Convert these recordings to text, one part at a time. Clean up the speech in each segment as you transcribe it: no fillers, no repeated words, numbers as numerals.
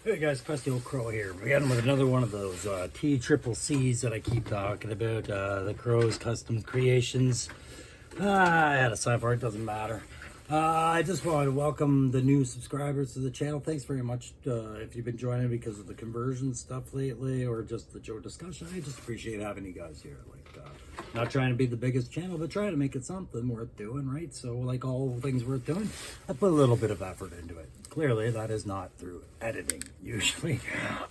Hey guys, Crusty Old Crow here. We're getting with another one of those T-triple-C's that I keep talking about. The Crow's Custom Creations. I had a sign for it, doesn't matter. I just want to welcome the new subscribers to the channel. Thanks very much if you've been joining because of the conversion stuff lately or just the Joe discussion. I just appreciate having you guys here. Not trying to be the biggest channel, but trying to make it something worth doing, right? So like all things worth doing, I put a little bit of effort into it. Clearly, that is not through editing, usually.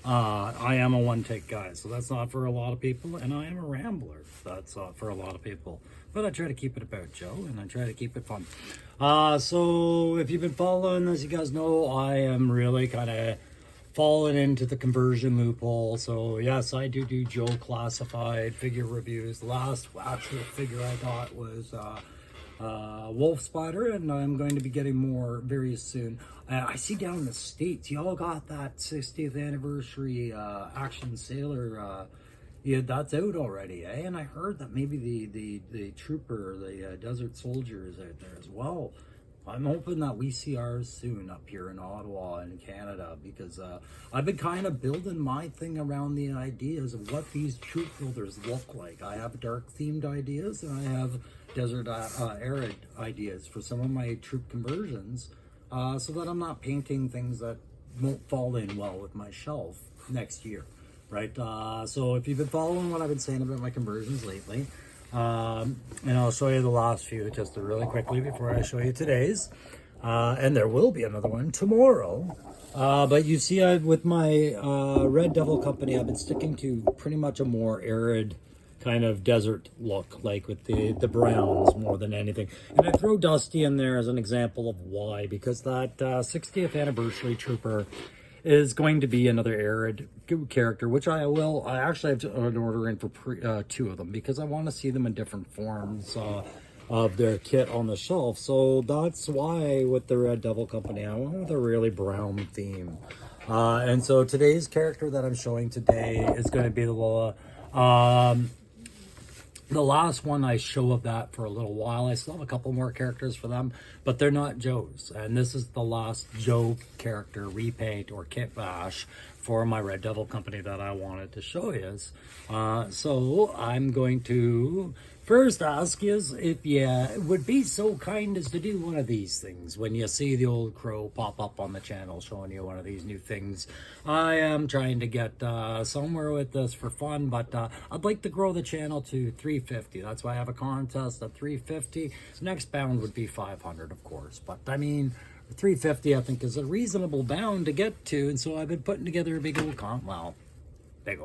I am a one-take guy, so that's not for a lot of people, and I am a rambler. That's for a lot of people. But I try to keep it about Joe, and I try to keep it fun. So if you've been following, as you guys know, I am really kind of fallen into the conversion loophole. So yes, I do Joe classified figure reviews. The last actual figure I got was Wolf Spider, and I'm going to be getting more very soon. I see down in the States, y'all got that 60th anniversary Action Sailor. Yeah, that's out already, eh? And I heard that maybe the Trooper, the Desert Soldier is out there as well. I'm hoping that we see ours soon up here in Ottawa in Canada, because I've been kind of building my thing around the ideas of what these troop builders look like. I have dark themed ideas, and I have desert arid ideas for some of my troop conversions, so that I'm not painting things that won't fall in well with my shelf next year, right? So if you've been following what I've been saying about my conversions lately, and I'll show you the last few just really quickly before I show you today's, and there will be another one tomorrow. But you see, with my Red Devil company, I've been sticking to pretty much a more arid kind of desert look, like with the browns more than anything. And I throw Dusty in there as an example of why, because that 60th anniversary Trooper is going to be another arid character, which I actually have an order in for two of them, because I want to see them in different forms of their kit on the shelf. So that's why with the Red Devil company, I went with a really brown theme. And so today's character that I'm showing today is going to be the last one I show of that for a little while. I still have a couple more characters for them, but they're not Joe's. And this is the last Joe character repaint or kit bash for my Red Devil company that I wanted to show you. So I'm going to first ask you if you would be so kind as to do one of these things when you see the old Crow pop up on the channel showing you one of these new things. I am trying to get somewhere with this for fun, but I'd like to grow the channel to 350. That's why I have a contest at 350. Next bound would be 500, of course, but I mean, 350 I think is a reasonable bound to get to, and so I've been putting together a big old contest. I've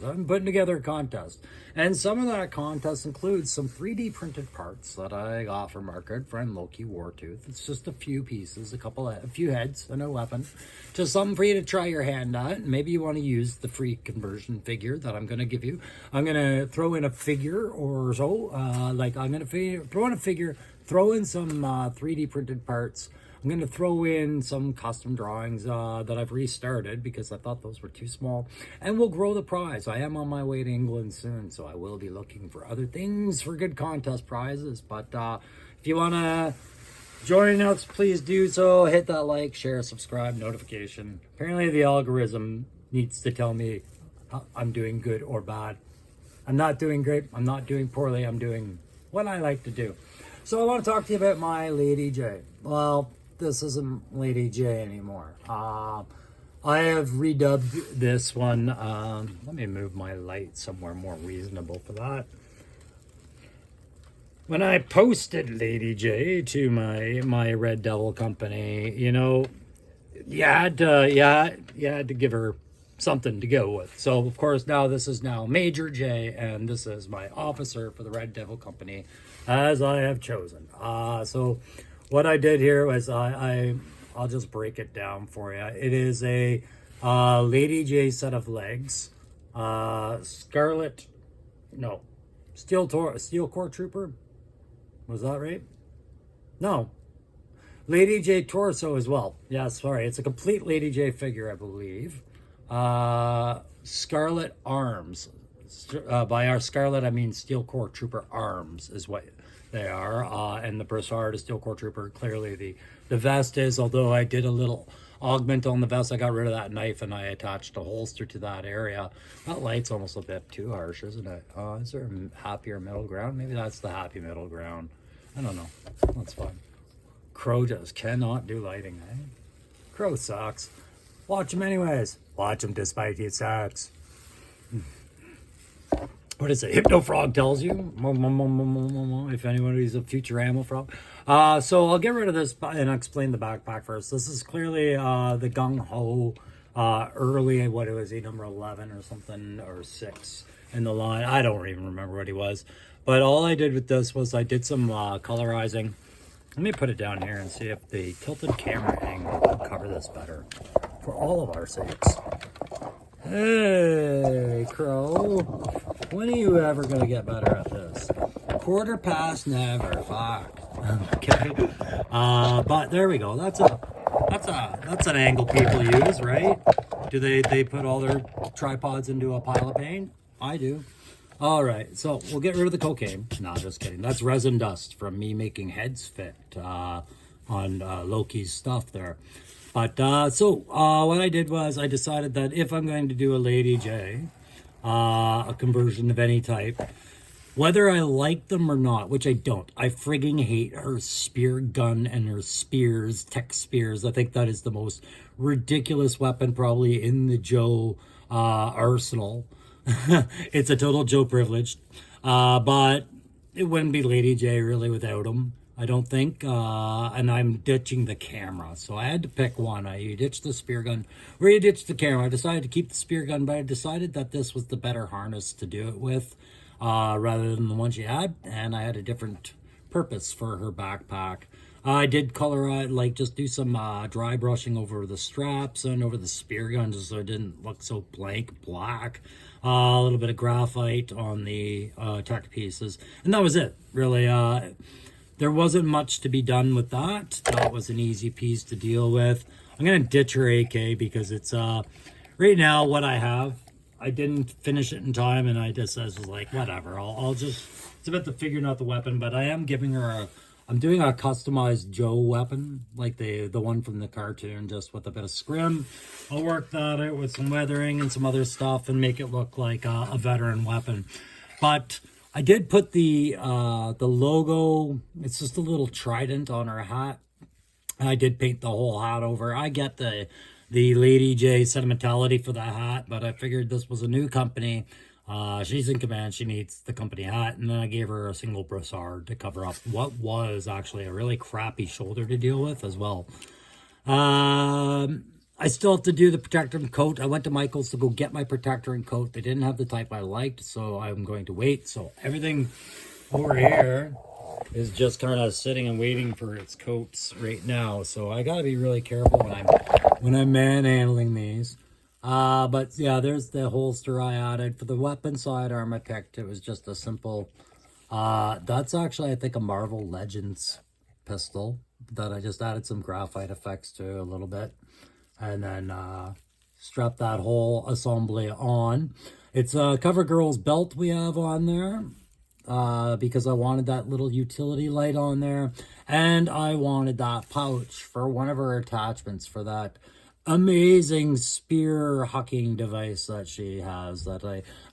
been putting together a contest, and some of that contest includes some 3D printed parts that I got from our good friend Loki Wartooth. It's just a few pieces, a few heads and a weapon, just something for you to try your hand at. Maybe you want to use the free conversion figure that I'm going to give you. I'm going to throw in a figure or so, I'm going to throw in a figure, throw in some 3D printed parts. I'm going to throw in some custom drawings that I've restarted because I thought those were too small. And we'll grow the prize. I am on my way to England soon, so I will be looking for other things for good contest prizes. But if you want to join us, please do so. Hit that like, share, subscribe, notification. Apparently the algorithm needs to tell me I'm doing good or bad. I'm not doing great. I'm not doing poorly. I'm doing what I like to do. So I want to talk to you about my Lady Jaye. Well, this isn't Lady Jaye anymore. I have redubbed this one. Let me move my light somewhere more reasonable for that. When I posted Lady Jaye to my Red Devil company, you know, you had to give her something to go with. So of course now this is now Major Jaye, and this is my officer for the Red Devil company, as I have chosen. So what I did here was I'll just break it down for you. It is a Lady Jaye set of legs, Steel Core Trooper. Was that right? No, Lady Jaye torso as well. Yeah, sorry, it's a complete Lady Jaye figure, I believe. Scarlet arms. By our Scarlet, I mean Steel Core Trooper arms is what they are, and the brassard is Steel Core Trooper. Clearly the vest is, although I did a little augment on the vest, I got rid of that knife and I attached a holster to that area. That light's almost a bit too harsh, isn't it? Is there a happier middle ground? Maybe that's the happy middle ground. I don't know. That's fine. Crow just cannot do lighting, eh? Crow sucks. Watch him anyways. Watch him despite he sucks. What is it? Hypno Frog tells you. If anybody's a future ammo frog. So I'll get rid of this and explain the backpack first. This is clearly the Gung Ho early, what it was, he number 11 or something, or 6 in the line. I don't even remember what he was. But all I did with this was I did some colorizing. Let me put it down here and see if the tilted camera angle will cover this better for all of our sakes. Hey, Crow. When are you ever going to get better at this? Quarter past never. Fuck. Okay. But there we go. That's an angle people use, right? Do they put all their tripods into a pile of paint? I do. All right, so we'll get rid of the cocaine. No, just kidding. That's resin dust from me making heads fit on Loki's stuff there. But what I did was I decided that if I'm going to do a Lady Jaye, a conversion of any type, whether I like them or not, which I don't, I frigging hate her spear gun and her spears, tech spears. I think that is the most ridiculous weapon probably in the Joe arsenal. It's a total Joe privilege, but it wouldn't be Lady Jaye really without them, I don't think. And I'm ditching the camera, so I had to pick one. You ditch the spear gun or you ditch the camera. I decided to keep the spear gun, but I decided that this was the better harness to do it with, rather than the one she had, and I had a different purpose for her backpack. I did color like just do some dry brushing over the straps and over the spear gun just so it didn't look so blank black. A little bit of graphite on the tech pieces, and that was it really. There wasn't much to be done with that. That was an easy piece to deal with. I'm gonna ditch her AK because it's right now what I have. I didn't finish it in time, and I just was like, whatever. I'll just, it's about the figuring out the weapon, but I am giving her I'm doing a customized Joe weapon, like the one from the cartoon, just with a bit of scrim. I'll work that out with some weathering and some other stuff and make it look like a veteran weapon. But I did put the logo, it's just a little trident on her hat. I did paint the whole hat over. I get the Lady Jaye sentimentality for the hat, but I figured this was a new company. She's in command, she needs the company hat, and then I gave her a single brassard to cover up what was actually a really crappy shoulder to deal with as well. I still have to do the protector and coat. I went to Michael's to go get my protector and coat. They didn't have the type I liked, so I'm going to wait. So everything over here is just kind of sitting and waiting for its coats right now. So I got to be really careful when I'm manhandling these. But yeah, there's the holster I added. For the weapon sidearm I picked, it was just a simple, that's actually, I think, a Marvel Legends pistol that I just added some graphite effects to a little bit. And then, strap that whole assembly on. It's a CoverGirl's belt we have on there, because I wanted that little utility light on there. And I wanted that pouch for one of her attachments for that amazing spear hucking device that she has that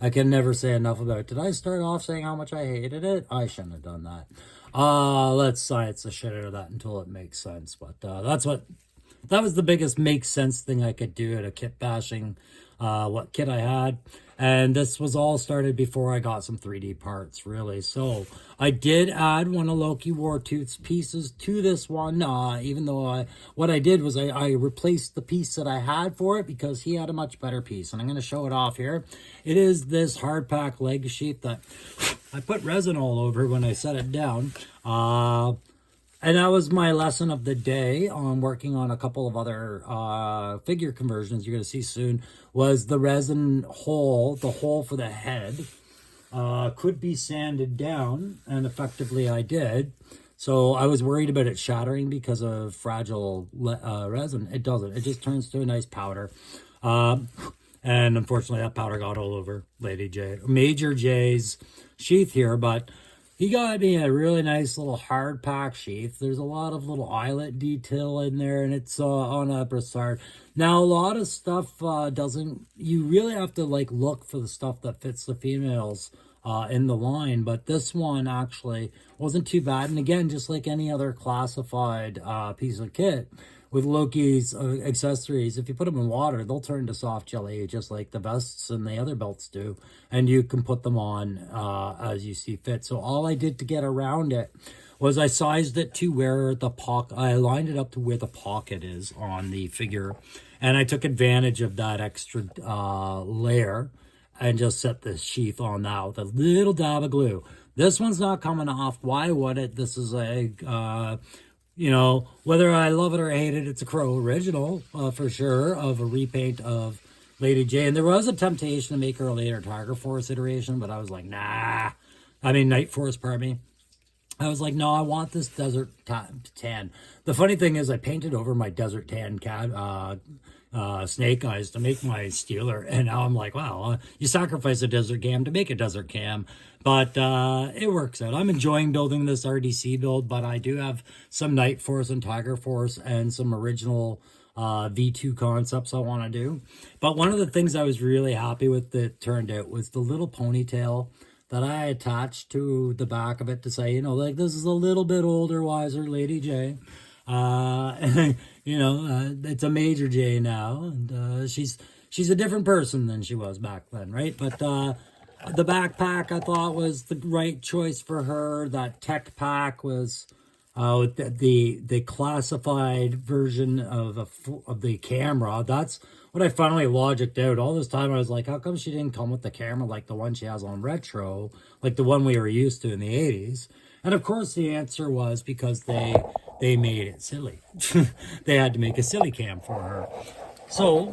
I can never say enough about. Did I start off saying how much I hated it? I shouldn't have done that. Let's science the shit out of that until it makes sense. But that was the biggest make sense thing I could do at a kit bashing, what kit I had. And this was all started before I got some 3D parts, really. So I did add one of Loki Wartooth's pieces to this one, even though what I did was I replaced the piece that I had for it because he had a much better piece. And I'm going to show it off here. It is this hard pack leg sheath that I put resin all over when I set it down. And that was my lesson of the day on working on a couple of other figure conversions you're going to see soon, was the resin hole, the hole for the head, could be sanded down, and effectively I did. So I was worried about it shattering because of fragile resin. It doesn't. It just turns to a nice powder. And unfortunately that powder got all over Lady Jaye, Major Jaye's sheath here, but he got me a really nice little hard pack sheath. There's a lot of little eyelet detail in there, and it's on a brassard. Now, a lot of stuff doesn't, you really have to like look for the stuff that fits the females in the line, but this one actually wasn't too bad. And again, just like any other classified piece of kit, with Loki's accessories, if you put them in water, they'll turn to soft jelly, just like the vests and the other belts do. And you can put them on as you see fit. So all I did to get around it was I sized it to where the pocket, I lined it up to where the pocket is on the figure. And I took advantage of that extra layer and just set the sheath on that with a little dab of glue. This one's not coming off. Why would it? This is a... you know, whether I love it or hate it, it's a Crow original, for sure, of a repaint of Lady Jaye. And there was a temptation to make her a later Tiger Force iteration, but I was like, nah. I mean, Nightforce, pardon me. I was like, no, I want this desert tan. The funny thing is I painted over my desert tan snake eyes to make my Steeler, and now I'm like, wow, you sacrifice a desert cam to make a desert cam, but it works out. I'm enjoying building this RDC build, but I do have some Nightforce and Tiger Force and some original V2 concepts I want to do. But one of the things I was really happy with that turned out was the little ponytail that I attached to the back of it to say, you know, like, this is a little bit older, wiser Lady Jaye. You know, it's a Major J now, and she's a different person than she was back then, right? But the backpack I thought was the right choice for her. That tech pack was the classified version of the camera. That's what I finally logicked out. All this time I was like, how come she didn't come with the camera like the one she has on Retro, like the one we were used to in the 80s? And of course the answer was because they made it silly. They had to make a silly cam for her. So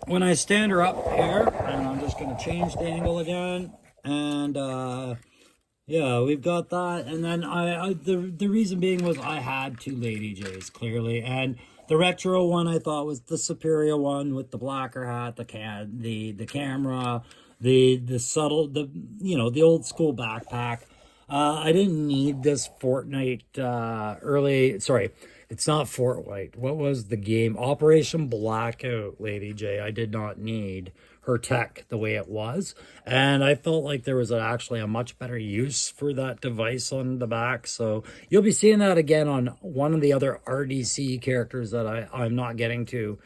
when I stand her up here, and I'm just going to change the angle again, and yeah, we've got that. And then the reason being was I had two Lady Jays, clearly, and the Retro one I thought was the superior one with the blacker hat, the camera, the subtle, the old school backpack. I didn't need this Fortnite it's not Fortnite. What was the game? Operation Blackout, Lady Jaye. I did not need her tech the way it was. And I felt like there was actually a much better use for that device on the back. So you'll be seeing that again on one of the other RDC characters that I'm not getting to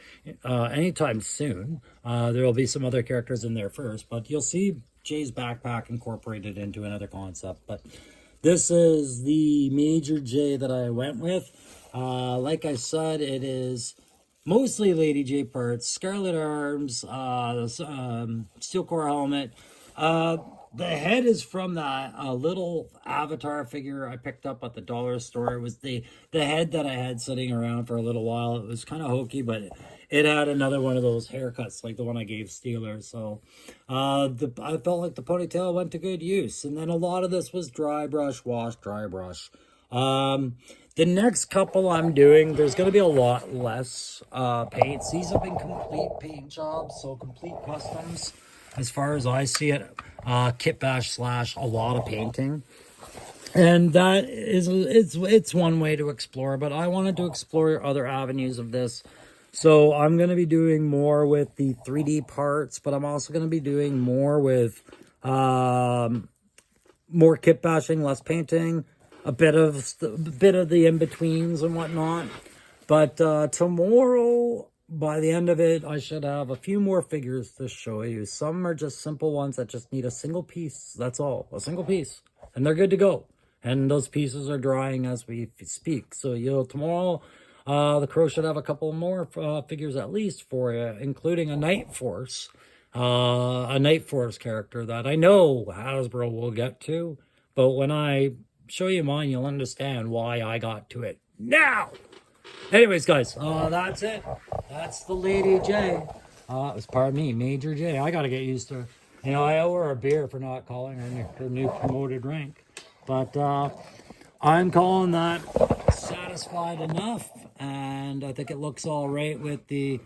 anytime soon. There will be some other characters in there first, but you'll see Jay's backpack incorporated into another concept. But this is the Major J that I went with. Like I said, it is mostly Lady Jaye parts, Scarlet Arms, steel core helmet. The head is from that little Avatar figure I picked up at the dollar store. It was the head that I had sitting around for a little while. It was kind of hokey, but it had another one of those haircuts like the one I gave Steeler. So I felt like the ponytail went to good use. And then a lot of this was dry brush, wash, dry brush. The next couple I'm doing, there's going to be a lot less paints. These have been complete paint jobs, so complete customs as far as I see it. Kit bash / a lot of painting. And that is, it's one way to explore, but I wanted to explore other avenues of this. So I'm going to be doing more with the 3D parts, but I'm also going to be doing more with more kit bashing, less painting, a bit of the in-betweens and whatnot. But tomorrow, by the end of it, I should have a few more figures to show you. Some are just simple ones that just need a single piece. That's all, a single piece, and they're good to go. And those pieces are drying as we speak. So tomorrow, the Crow should have a couple more figures at least for you, including a Nightforce character that I know Hasbro will get to. But when I show you mine, you'll understand why I got to it now. Anyways, guys, that's it. That's the Lady Jaye. Pardon me, Major J. I got to get used to, I owe her a beer for not calling her new promoted rank. But I'm calling that satisfied enough, and I think it looks all right with the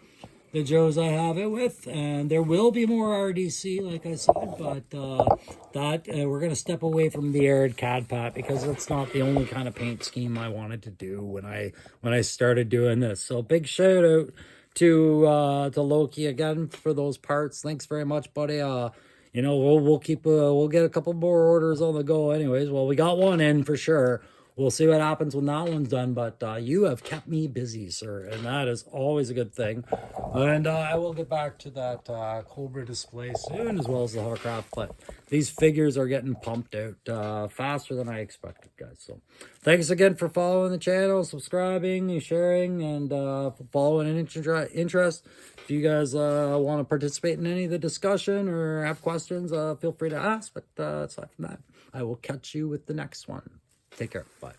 the Joes I have it with, and there will be more RDC, like I said, but we're going to step away from the Arid Cad Pat because it's not the only kind of paint scheme I wanted to do when I started doing this. So big shout out to Loki again for those parts. Thanks very much, buddy. You know, we'll keep we'll get a couple more orders on the go anyways. Well, we got one in for sure. We'll see what happens when that one's done, but you have kept me busy, sir, and that is always a good thing. And I will get back to that Cobra display soon, as well as the hovercraft, but these figures are getting pumped out faster than I expected, guys. So thanks again for following the channel, subscribing, and sharing, and following an interest. If you guys want to participate in any of the discussion or have questions, feel free to ask, but aside from that, I will catch you with the next one. Take care. Bye.